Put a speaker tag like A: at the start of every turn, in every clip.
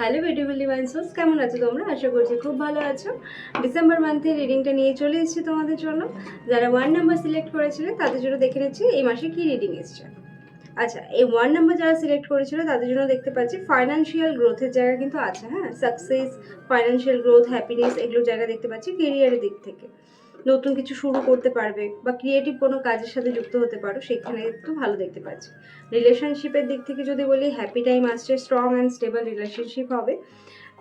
A: Hello beautiful divine source, কেমন আছো তোমরা? আশা করছি খুব ভালো আছো। ডিসেম্বর মান্থের রিডিংটা নিয়ে চলে এসেছি তোমাদের জন্য। যারা 1 নাম্বার সিলেক্ট করেছিলে তাদের জন্য দেখে নিচ্ছি এই মাসে কি রিডিং এসছে। আচ্ছা, এই 1 নাম্বার যারা সিলেক্ট করেছিল তাদের জন্য দেখতে পাচ্ছি ফাইন্যান্সিয়াল গ্রোথের জায়গা কিন্তু আছে। হ্যাঁ, সাকসেস, ফাইন্যান্সিয়াল গ্রোথ, হ্যাপিনেস এগুলো জায়গা দেখতে পাচ্ছি। কেরিয়ারের দিক থেকে নতুন কিছু শুরু করতে পারবে বা ক্রিয়েটিভ কোনো কাজের সাথে যুক্ত হতে পারো, সেখানে একটু ভালো দেখতে পাচ্ছি। রিলেশনশিপের দিক থেকে যদি বলি, হ্যাপি টাইম আসছে, স্ট্রং অ্যান্ড স্টেবল রিলেশনশিপ হবে।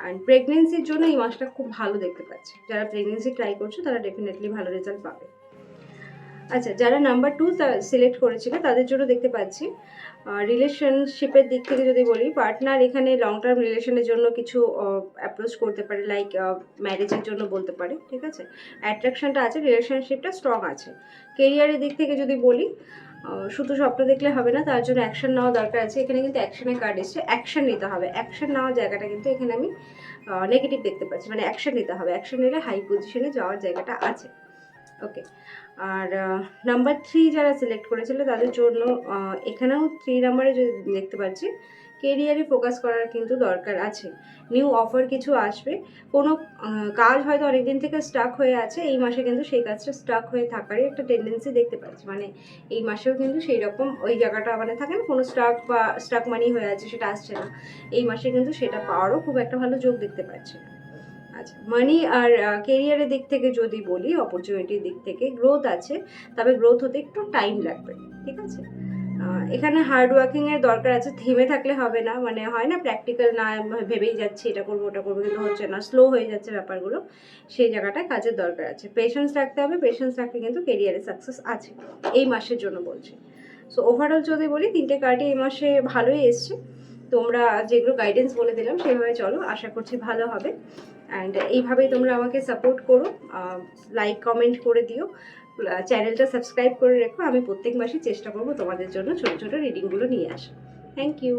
A: অ্যান্ড প্রেগনেন্সির জন্য এই মাসটা খুব ভালো দেখতে পাচ্ছি। যারা প্রেগনেন্সি ট্রাই করছো তারা ডেফিনেটলি ভালো রেজাল্ট পাবে। আচ্ছা, যারা নাম্বার 2 সিলেক্ট করেছিল তাদের জন্য দেখতে পাচ্ছি রিলেশনশিপের দিক থেকে যদি বলি, পার্টনার এখানে লং টার্ম রিলেশনের জন্য কিছু অ্যাপ্রোচ করতে পারে, লাইক ম্যারেজের জন্য বলতে পারে। ঠিক আছে, অ্যাট্রাকশনটা আছে, রিলেশনশিপটা স্ট্রং আছে। কেরিয়ারের দিক থেকে যদি বলি, শুধু স্বপ্ন দেখলে হবে না, তার জন্য অ্যাকশন নেওয়া দরকার আছে। এখানে কিন্তু অ্যাকশনের কার্ড এসছে, অ্যাকশন নিতে হবে। অ্যাকশন নেওয়ার জায়গাটা কিন্তু এখানে আমি নেগেটিভ দেখতে পাচ্ছি, মানে অ্যাকশন নিতে হবে। অ্যাকশন নিলে হাই পজিশনে যাওয়ার জায়গাটা আছে। ওকে, আর নাম্বার 3 যারা সিলেক্ট করেছিল তাদের জন্য এখানেও 3 নাম্বারে যদি দেখতে পাচ্ছি, কেরিয়ারে ফোকাস করার কিন্তু দরকার আছে। নিউ অফার কিছু আসবে, কোনো কাজ হয়তো অনেকদিন থেকে স্টাক হয়ে আছে, এই মাসে কিন্তু সেই কাজটা স্টাক হয়ে থাকারই একটা টেন্ডেন্সি দেখতে পাচ্ছি। মানে এই মাসেও কিন্তু সেই রকম ওই জায়গাটা মানে থাকে না, কোনো স্টাক মানি হয়ে আছে, সেটা আসছে না, এই মাসে কিন্তু সেটা পাওয়ারও খুব একটা ভালো যোগ দেখতে পাচ্ছি। আচ্ছা, মানি আর কেরিয়ারের দিক থেকে যদি বলি, অপরচুনিটির দিক থেকে গ্রোথ আছে, তবে গ্রোথ হতে একটু টাইম লাগবে। ঠিক আছে, এখানে হার্ড ওয়ার্কিংয়ের দরকার আছে, থেমে থাকলে হবে না। মানে হয় না, প্র্যাকটিক্যাল না ভেবেই যাচ্ছি এটা করবো ওটা করবো, কিন্তু হচ্ছে না, স্লো হয়ে যাচ্ছে ব্যাপারগুলো, সেই জায়গাটায় কাজের দরকার আছে। পেশেন্স রাখতে হবে, পেশেন্স রাখলে কিন্তু কেরিয়ারে সাকসেস আছে, এই মাসের জন্য বলছি। সো ওভারঅল যদি বলি, 3টে কার্ডই এই মাসে ভালোই এসছে। তোমরা যেগুলো গাইডেন্স বলে দিলাম সেভাবে চলো, আশা করছি ভালো হবে। অ্যান্ড এইভাবেই তোমরা আমাকে সাপোর্ট করো, লাইক কমেন্ট করে দিও, চ্যানেলটা সাবস্ক্রাইব করে রেখো। আমি প্রত্যেক মাসে চেষ্টা করবো তোমাদের জন্য ছোটো ছোটো রিডিংগুলো নিয়ে আসা। Thank you.